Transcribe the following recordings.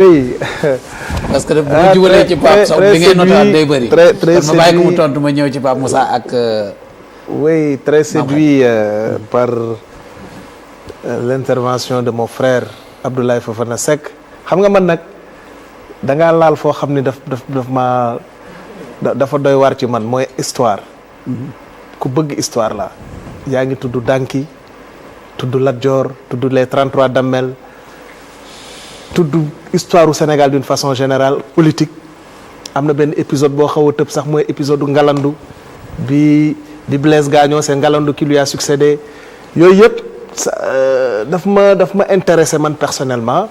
oui. parce que bu ma jubalee ci Pape Sow bi ngay notaat day bëri. très ma bàyyi ko mu tontu ma ñëw ci Pape Moussa ak. oui, très séduit par l'intervention de mon frère Abdoulaye Fofana Seck. xam nga man nag da ngaa laal foo xam ni dafa doy waar ci man mooy histoire. ku bëgg histoire la yaa ngi tudd Danki tudd Lat Dior tudd les 33 Damel tudd histoire du Sénégal d'une façon générale politique. am na benn épisode boo xaw a tëb sax mooy épisode du Ngalandu bi Blaise gaañoo c'est Ngalandu qui lui a succédé yooyu yëpp daf ma intéressé man personnellement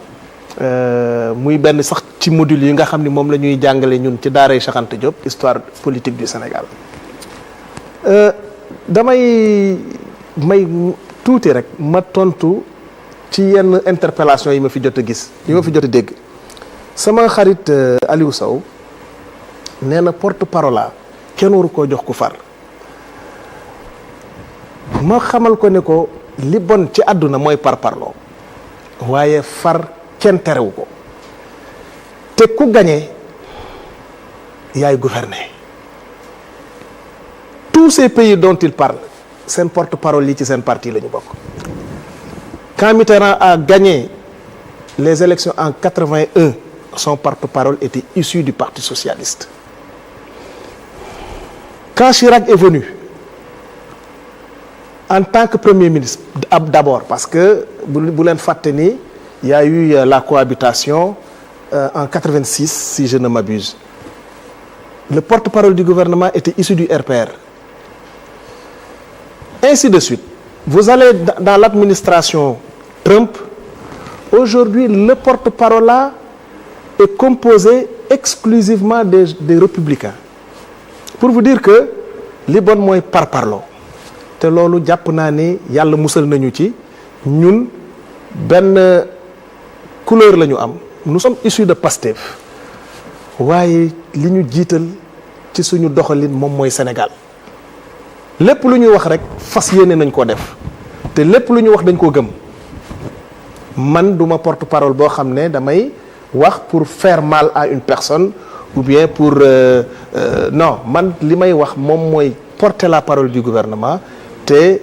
muy benn sax ci module yi nga xam ni moom la ñuy jàngale ñun ci daaray Cheikh Anta Diop histoire politique du Sénégal. damay may tuuti rek ma tontu ci yenn interpellation yi ma fi jot a gis yi ma fi jot a dégg sama xarit Aliou Sow nee na porte-parole la kenn waru koo jox ku far ma xamal ko ne ko li bon ci àdduna mooy parparloo waaye far kenn terewu ko te ku gañe yaay gouverner. tous ces pays dont il parle seen porte-parole yi ci seen parti la ñu bokk. Quand Mitterrand a gagné les élections en 81 son porte-parole était issu du Parti socialiste. Quand Chirac est venu en tant que Premier ministre d'abord parce que bu leen fàtte ni il y a eu la cohabitation en 86 si je ne m'abuse. Le porte-parole du gouvernement était issu du RPR. Ainsi de suite. Vous allez dans l'administration Trump. Aujourd'hui, le porte-parole là est composé exclusivement des républicains. Pour vous dire que li bon mooy parparloo te loolu jàpp naa ni yàlla musal nañu ci ñun benn couleur la ñu am. Nous sommes issus de Pastef waaye li ñu jiital ci suñu doxalin moom mooy Sénégal lépp lu ñuy wax rek fas yéene nañ koo def te lépp lu ñu wax dañ koo gëm man duma porte-parole boo xam ne damay wax pour faire mal à une personne ou bien pour non man li may wax moom mooy porter la parole du gouvernement te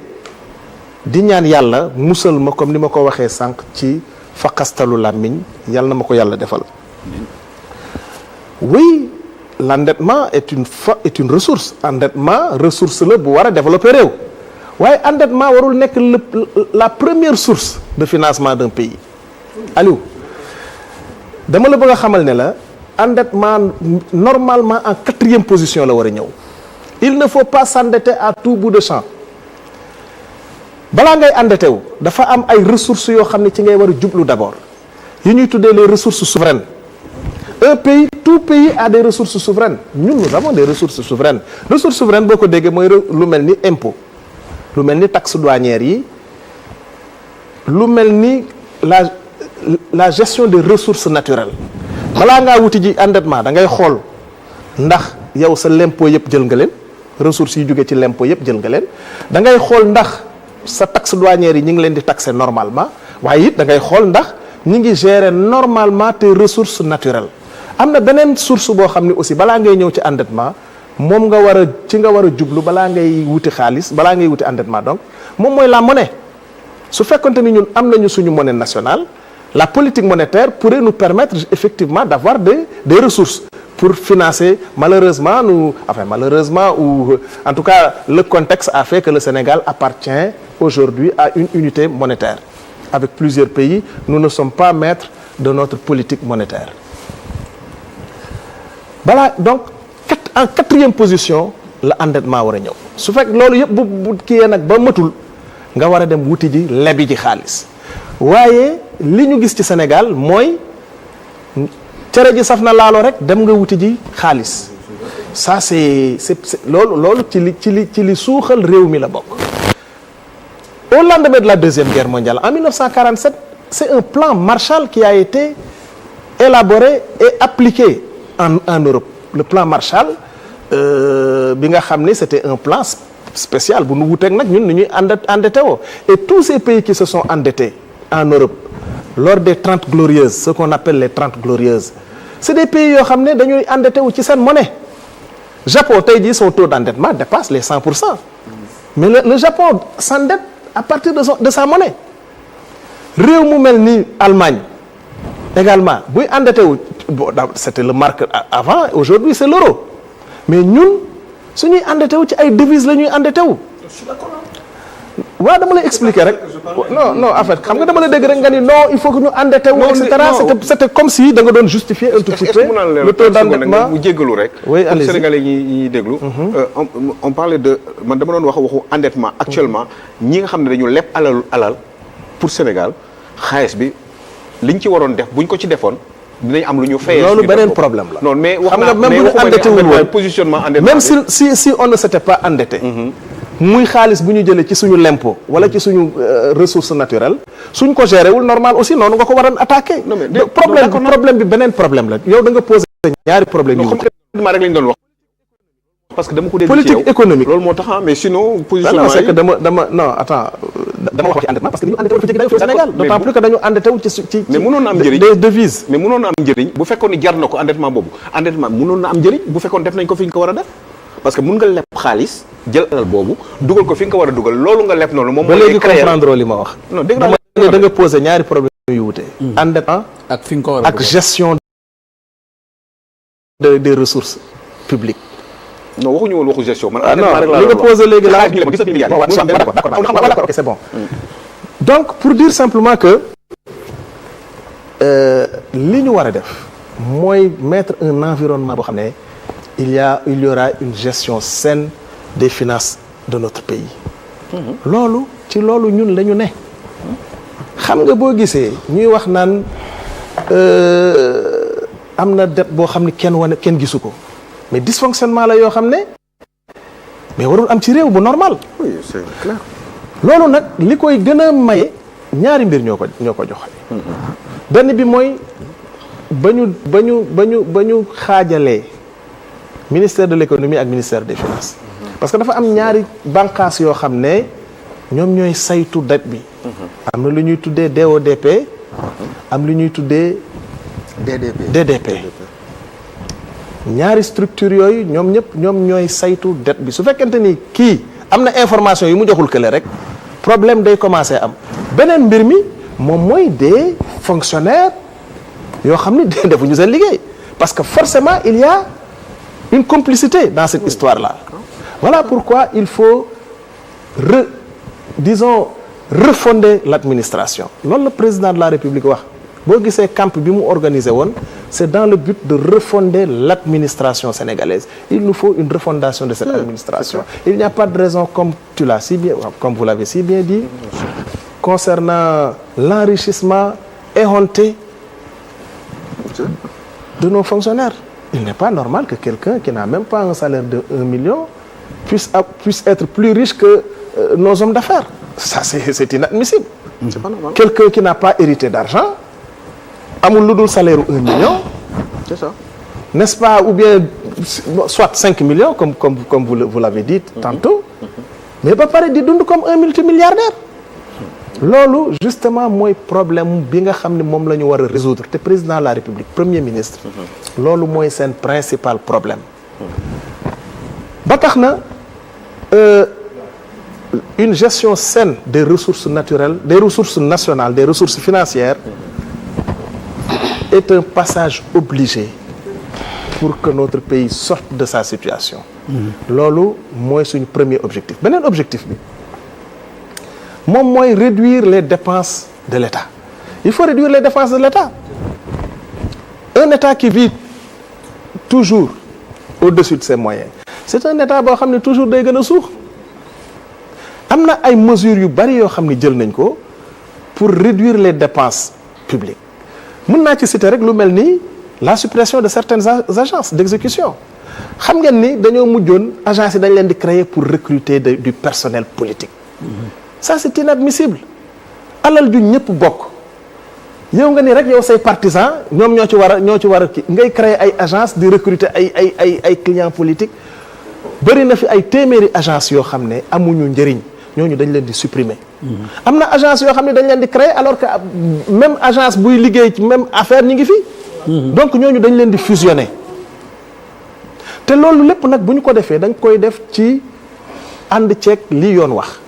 di ñaan yàlla musal ma comme ni ma ko waxee sànq ci faqastalu làmmiñ yàlla na ma ko yàlla defal. Oui, l'endettement est une ressource. Endettement ressource la bu war a développer réew waaye endettement warul nekk la première source de financement d'un pays. Aliou dama la bëgg a xamal ne la endettement normalement en 4e position la war a ñëw. Il ne faut pas s'endetter à tout bout de champ. balaa ngay endetté wu dafa am ay ressources yoo xam ne ci ngay war a jublu d'abord yi ñuy tuddee les ressources souveraines. Un pays, tout pays a des ressources souveraines. Nous avons des ressources souveraines. Ressources souveraines boo ko déggee mooy lu mel ni impôt lu mel ni taxe douanière yi lu mel ni la gestion des ressources naturelles. balaa ngaa wuti ji endettement da ngay xool ndax yow sa l'impôt yëpp jël nga leen ressources yi jóge ci l'impôt yëpp jël nga leen da ngay xool ndax sa taxe douanière yi ñu ngi leen di taxer normalement waaye it da ngay xool ndax ñu ngi gérer normalement tes ressources naturelles. am na beneen source boo xam ne aussi balaa ngay ñëw ci endettement moom nga war a jublu balaa ngay wuti xaalis balaa ngay wuti endettement donc moom mooy la monnaie. su fekkonte ni ñun am nañu suñu monnaie nationale la politique monétaire pourrait nous permettre effectivement d'avoir des ressources pour financer malheureusement ou en tout cas le contexte a fait que le Sénégal appartient aujourd'hui à une unité monétaire. Avec plusieurs pays, nous ne sommes pas maîtres de notre politique monétaire. Voilà, donc en 4e position la endettement war a ñëw su fekk loolu yëpp bu kiyee nag ba matul nga war a dem wuti ji lebi ji xaalis waaye li ñu gis ci Sénégal mooy cere ji saf na laalo rek dem nga wuti ji xaalis ça c'est loolu ci li suuxal réew mi la bokk. Au lendemain de la Deuxième Guerre mondiale, en 1947, c'est un plan Marshall qui a été élaboré et appliqué en Europe. Le plan Marshall, bi nga xam ne c'était un plan spécial bu nu wuteeg nag ñun ni ñuy endetté woo et tous ces pays qui se sont endettés en Europe lors des 30 glorieuses, ce qu'on appelle les 30 glorieuses. C'est des pays yoo xam ne dañuy endetté wu ci seen monnaie. Japon tey jii son taux d'endettement dépasse les 100%. Mais le Japon s'endette à partir de sa monnaie. réew mu mel ni Allemagne également buy endetté wu bon c'était le marque avant aujourd'hui c'est l'euro mais ñun suñuy endetté wu ci ay devises la ñuy endetté wu. waaw dama lay expliquer rek non en fait xam nga dama lay dégg rek nga ni non il faut que ñu endetté wu et cetera c'était comme si da nga doon justifier un tout petit peu le taux d'endettement mu jéggalu rek oui pour sénégalais yi déglu on parlait de man dama doon waxu endettement actuellement ñi nga xam ne dañu leb alal pour Sénégal xaalis bi liñ ci waroon def buñ ko ci defoon dinañ am lu ñu fayee loolu beneen problème la non mais wax xam nga même bu ñu endetté wul woon positionnement endettement même si on ne s'était pas endetté muy xaalis bu ñu jëlee ci suñu lempo wala ci suñu ressource naturelle suñ ko géré wul normal aussi noonu nga ko waroon attaqué. non mais problème bi beneen problème la yow da nga posé ñaari problème yu rek lañ doon wax parce que dama ko dégg politique économique loolu moo tax mais sinon positionnement non c'est que dama wax ci endettement parce que dañu endetté wu fi jéggi Sénégal d'autant plus que dañu endetté wu ci mais mënoon na am njëriñ des devises mais mënoon na am njëriñ bu fekkoon ni jar na ko endettement boobu endettement mënoon na am njëriñ bu fekkoon def nañ ko fi ñu ko war a def parce que mun nga leb xaalis jël alal boobu dugal ko fi nga ko war a dugal loolu nga leb noonu moom ba léegi comprendre li ma wax non dégg naa da nga posé ñaari problème yu wute endettement ak fi nga ko war a ak gestion des ressources publiques non waxuñu woon waxu gestion man non li nga posé léegi la d'accord ok c'est bon donc pour dire simplement que li ñu war a def mooy mettre un environnement boo xam ne il y aura une gestion saine des finances de notre pays loolu ñun la ñu ne xam nga boo gisee ñuy wax naan am na dette boo xam ne kenn gisu ko mais dysfonctionnement la yoo xam ne mais warul am ci réew bu normal. oui c'est clair. loolu nag li koy gën a maye ñaari mbir ñoo ko joxe. benn bi mooy ba ñu xaajalee ministère de l'économie ak ministère des finances. parce que dafa am ñaari bànqaas yoo xam ne ñoom ñooy saytu dette bi. am na lu ñuy tuddee DODP. am lu ñuy tuddee. DDP. ñaari structure yooyu ñoom ñooy saytu dette bi su fekkente ni kii am na information yu mu joxul kële rek problème day commencer am beneen mbir mi moom mooy des fonctionnaires yoo xam ni defuñu seen liggéey parce que forcément il y a une complicité dans cette histoire-là. Voilà pourquoi il faut refonder l'administration loolu la président de la République wax boo gisee camp bi mu organisé woon c'est dans le but de refonder l'administration sénégalaise il nous faut une refondation de cette administration il n'y a pas de raison comme vous l'avez si bien dit concernant l'enrichissement éhonté de nos fonctionnaires il n'est pas normal que quelqu'un qui n'a même pas un salaire de 1 million puisse être plus riche que nos hommes d'affaires ça c'est inadmissible c'est pas normal. Quelqu'un qui n'a pas hérité d'argent amul lu dul salaire 1 million c'est ça n'est-ce pas ou bien soit 5 millions comme vous l'avez dit tantôt mais ba pare di dund comme un multimilliardaire loolu justement mooy problème bi nga xam ne moom la ñu war a résoudre te président de la République premier ministre loolu mooy seen principal problème ba tax na une gestion saine des ressources naturelles des ressources nationales des ressources financières est un passage obligé pour que notre pays sorte de sa situation loolu mooy suñu premier objectif beneen objectif bi moom mooy réduire les dépenses de l'État il faut réduire les dépenses de l'État un État qui vit toujours au-dessus de ses moyens c'est un État boo xam ne toujours day gën a suux am na ay mesures yu bari yoo xam ne jël nañ ko pour réduire les dépenses publiques mën naa ci citer rek lu mel ni la suppression de certaines agences d'exécution xam ngeen ni dañoo mujjoon agences yi dañ leen di créer pour recruter du personnel politique ça c'est inadmissible alal ju ñëpp bokk yow nga ni rek yow say partisans ñoom ñoo ci war a kii ngay créer ay agences di recruter ay clients politiques bëri na fi ay téeméeri agences yoo xam ne amuñu njëriñ ñooñu dañ leen di supprimer. am na agence yoo xam ne dañ leen di créer alors que même agence buy liggéey ci même affaire ñi ngi fi. donc ñooñu dañ leen di fusionner. te loolu lépp nag bu ñu ko defee dañ koy def ci ànd ceeg li yoon wax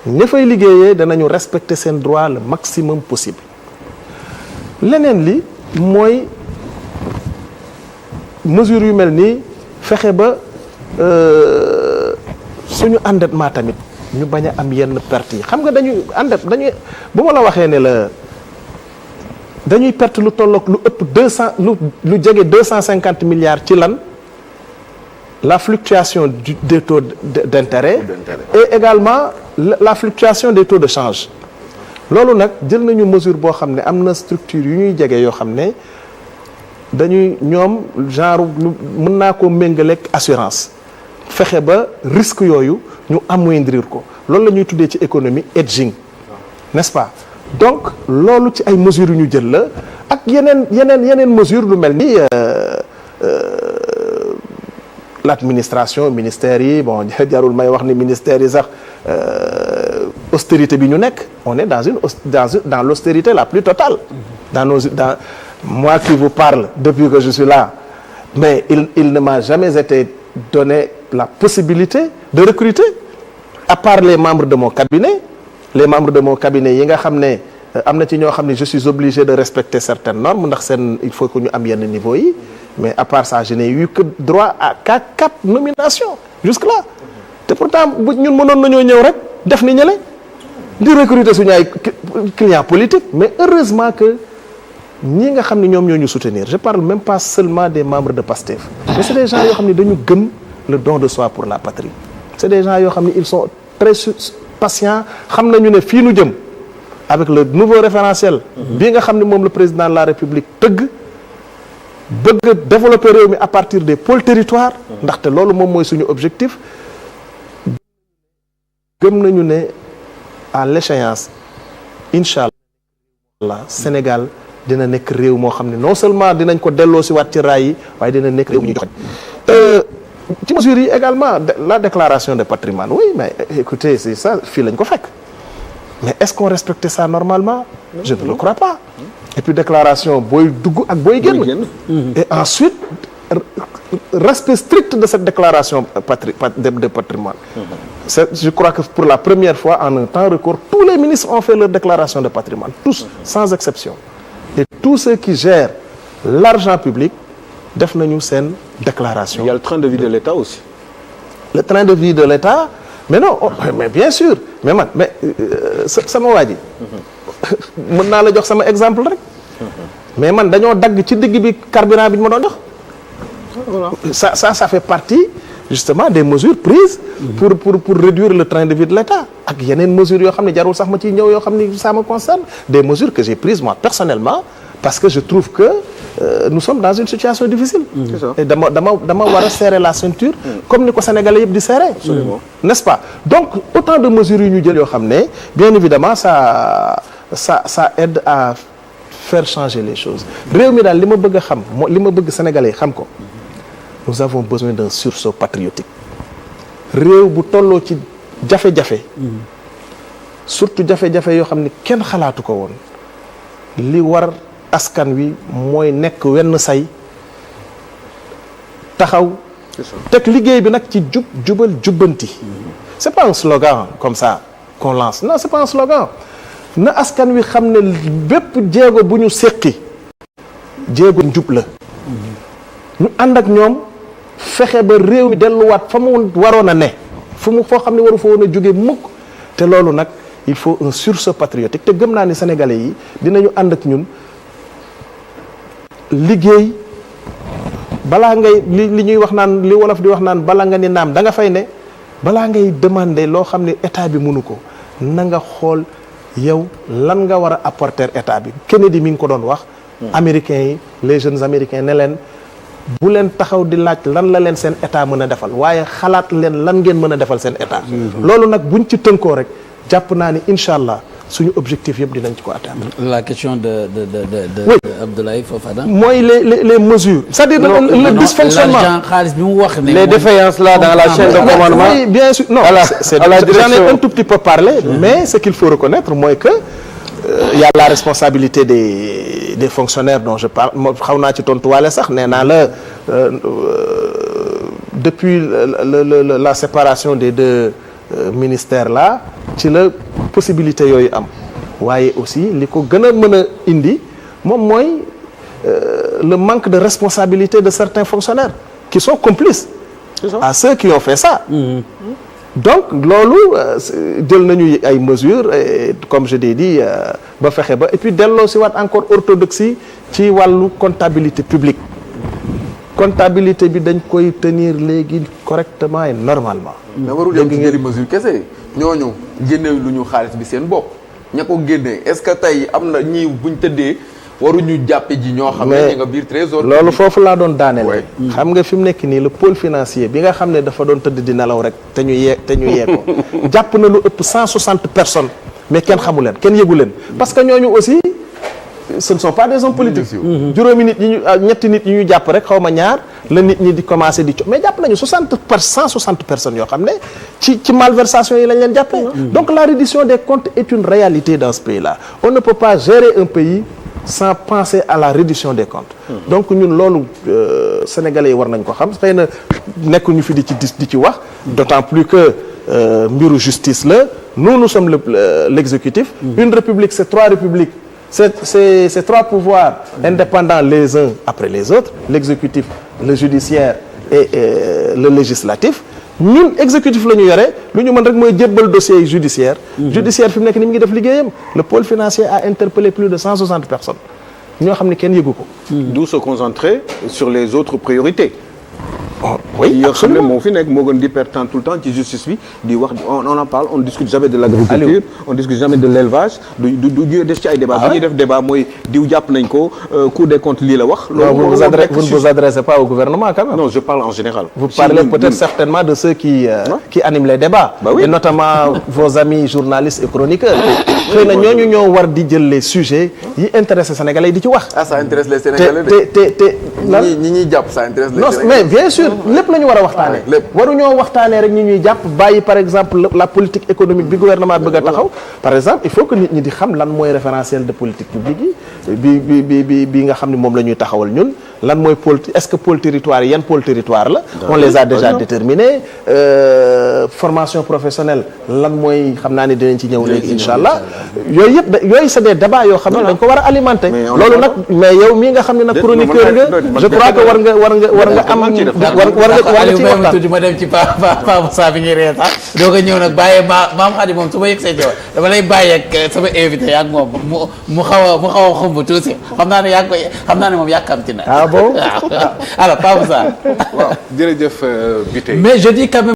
ña fay liggéeyee danañu respecter seen droit le maximum possible. leneen li mooy mesure yu mel nii fexe ba suñu endettement tamit ñu bañ a am yenn perte yi xam nga dañuy bu ma la waxee ne la dañuy perte lu tolloog lu ëpp lu jege 250 milliards ci lan la fluctuation des taux d'intérêt et également la fluctuation des taux de change. loolu nag jël nañu mesure boo xam ne am na structure yu ñuy jege yoo xam ne dañuy ñoom genre mën naa ko méngaleeg assurance fexe ba risque yooyu ñu amoindrir ko loolu la ñuy tuddee ci économie hedging n'est-ce pas donc loolu ci ay mesures yu ñu jël la ak yeneen mesure lu mel ni l'administration ministères yi bon jarul may wax ni ministères yi sax austérité bi ñu nekk on est dans l'austérité la plus totale dans moi qui vous parle depuis que je suis là mais il ne m'a jamais été donné la possibilité de recruter à part les membres de mon cabinet yi nga xam ne am na ci ñoo xam ne je suis obligé de respecter certaines normes ndax il faut que ñu am yenn niveau yi mais à part ça je n'ai eu que droit à 4 nominations jusque là te pourtant ñun mënoon nañoo ñëw rek def ni ñële di recruter suñu ay clients politiques mais heureusement que ñi nga xam ne ñoom ñoo ñu soutenir je parle même pas seulement des membres de PASTEF mais c'est des gens yoo xam ne dañu gëm le don de soi pour la patrie c'est des gens yoo xam ne ils sont très patients xam nañu ne fii nu jëm avec le nouveau référentiel bii nga xam ne moom le président de la République tëgg bëgg développer réew mi à partir des pôles territoires ndaxte loolu moom mooy suñu objectif gëm nañu ne à l'échéance incha allah Sénégal dina nekk réew moo xam ne non seulement dinañ ko delloo si waat ci raay yi waaye dina nekk réew mu ñu joxoñ ci mesures yi également la déclaration de patrimoine oui mais écoutez c'est ça fii lañ ko fekk mais est-ce qu'on respectait ça normalement je ne le crois pas et puis déclaration booy dugg ak booy génn et ensuite respect strict de cette déclaration de patrimoine je crois que pour la première fois en un temps record tous les ministres ont fait leur déclaration de patrimoine tous sans exception et tous ceux qui gèrent l'argent public def nañu seen déclaration. Il y a le train de vie de l'État aussi. Le train de vie de l'État mais non mais bien sûr mais man mais sama waa ji mën naa la jox sama exemple rek mais man dañoo dagg ci digg bi carburant bi ñu ma doon jox. Voilà. Ça fait partie justement des mesures prises pour réduire le train de vie de l'État ak yeneen mesures yoo xam ne jarul sax ma ciy ñëw yoo xam ne ça me concerne des mesures que j'ai prises moi personnellement parce que je trouve que nous sommes dans une situation difficile. C'est ça. Et dama war a serrer la ceinture comme ni ko Sénégalais yëpp di serrer. Absolument. N'est-ce pas donc autant de mesures yu ñu jël yoo xam ne bien évidemment ça aide à faire changer les choses réew mi daal li ma bëgg a xam li ma bëgg Sénégalais xam ko nous avons besoin d'un sursaut patriotique réew bu tolloo ci jafe-jafe surtout jafe-jafe yoo xam ne kenn xalaatu ko woon li war askan wi mooy nekk wenn say taxaw teg liggéey bi nag ci jubal jubbanti c'est pas un slogan comme ça qu'on lance non c'est pas un slogan na askan wi xam ne bépp jéego bu ñu séqi jéego njub la ñu ànd ak ñoom fexe ba réew mi delluwaat fa mu waroon a ne foo xam ne waru fa woon a jóge mukk te loolu nag il faut un sursaut patriotique te gëm naa ni sénégalais yi dinañu ànd ak ñun liggéey balaa ngay li ñuy wax naan li wolof di wax naan bala nga ni naam da nga fay ne balaa ngay demander loo xam ne état bi mënu ko na nga xool yow lan nga war a apporter état bi Kennedy mi ngi ko doon wax américains yi les jeunes américains ne leen bu leen taxaw di laaj lan la leen seen état mën a defal waaye xalaat leen lan ngeen mën a defal seen état loolu nag buñ ci tënkoo rek jàpp naa ni incha allah suñu objectif yëpp dinañ ci ko atteindre. La question de oui. Abdoulaye Fofana. mooy les mesures. c'est-à-dire le dysfonctionnement. l'argent xaalis bi mu wax ne. les défaillances là dans la chaîne de commandement. oui bien sûr non. J'en ai un tout petit peu parlé. mais ce qu'il faut reconnaître mooy que y a la responsabilité des fonctionnaires dont je parle moo xaw naa ci tontuwaale sax nee naa la depuis la séparation des deux ministères là ci la possibilité yooyu am waaye aussi li ko gën a mën a indi moom mooy le manque de responsabilité de certains fonctionnaires qui sont complices à ceux qui ont fait ça. donc loolu jël nañu ay mesures comme je l'ai dit ba fexe ba et puis delloo si waat encore orthodoxie ci wàllu comptabilité publique comptabilité bi dañ koy tenir léegi correctement et normalement. mais warul yem ci jëli mesure kese ñooñu génne lu ñu xaalis bi seen bopp ña ko génnee est-ce que tey am na ñii buñ tëddee waruñu jàppe ji ñoo xam ne ñi nga biir trésor loolu foofu laa doon daaneel. xam nga fi mu nekk nii le pôle financier bi nga xam ne dafa doon tëdd di nelaw rek te ñu yee ko jàpp na lu ëpp 160 personnes mais kenn xamu leen kenn yëgu leen parce que ñooñu aussi ce ne sont pas des hommes politiques. juróomi nit ñi ñu ñetti nit ñi ñu jàpp rek xaw ma ñaar la nit ñi di commencer di mais jàpp nañu 160 personnes yoo xam ne ci malversation yi lañ leen jàppee. donc la reddition des comptes est une réalité dans ce pays-là on ne peut pas gérer un pays sans penser à la reddition des comptes. donc ñun loolu sénégalais yi war nañ ko xam xëy na nekkuñu fi di ci wax. d'autant plus que mbiru justice la nous sommes l'exécutif. une république c'est trois républiques. C'est trois pouvoirs indépendants les uns après les autres, l'exécutif, le judiciaire et le législatif. ñun exécutif la ñu yore lu ñu mën rek mooy jébbal dossier judiciaire. judiciaire fi mu nekk ni mu ngi def liggéeyam. le pôle financier a interpellé plus de 160 personnes ñoo xam ne kenn yëgu ko. d'où se concentrer sur les autres priorités. oui yoo xam ne moo fi nekk moo gën di perdre temps tout le temps ci justice bi di wax on en parle on discute jamais de l'agriculture on discute jamais de l'élevage du des ci ay débat bu ñuy def débat mooy diw jàpp nañ ko Cour des comptes lii la wax. loolu vous ne vous adressez pas au gouvernement quand même. non je parle en général. vous parlez peut-être certainement de ceux qui animent les débats. et notamment vos amis journalistes et chroniqueurs. xëy na ñooñu ñoo war di jël les sujets yi intéressé Sénégalais yi di ci wax. ah ça intéresse les Sénégalais te ñi ñuy jàpp ça intéresse les non Sénégalais. mais bien sûr lépp la ñu war a waxtaanee. waruñoo waxtaanee rek ñi ñuy jàpp bàyyi par exemple la politique économique bi gouvernement bëgg a taxaw. par exemple il faut que nit ñi di xam lan mooy référentiel de politique publique yi bi nga xam ne moom la ñuy taxawal ñun lan mooy pôle est-ce que pôle territoire yi yan pôle territoire la. on les a déjà déterminés. formation professionnelle lan mooy xam naa ne dinañ ci ñëw léegi incha allah. yooyu yëpp yooyu c'est des débats yoo xam ne dañ ko war a alimenter. loolu nag mais yow mii nga xam ne nag chroniqueur nga je crois que war nga am war nga ci waxtaan. tuuti ma dem ci Pa Moussa bi ngi ree sax doo ko ñëw nag bàyyee maam Khady moom su ma yëg see jow dama lay bàyyi ak sama invité yaag moom mu xaw a xumb tuuti xam naa ne yaa ngi koy xam naa ne moom yàkkamti na. ah bon alors Pa Moussa. waaw jërëjëf Biteye. mais je dis quand même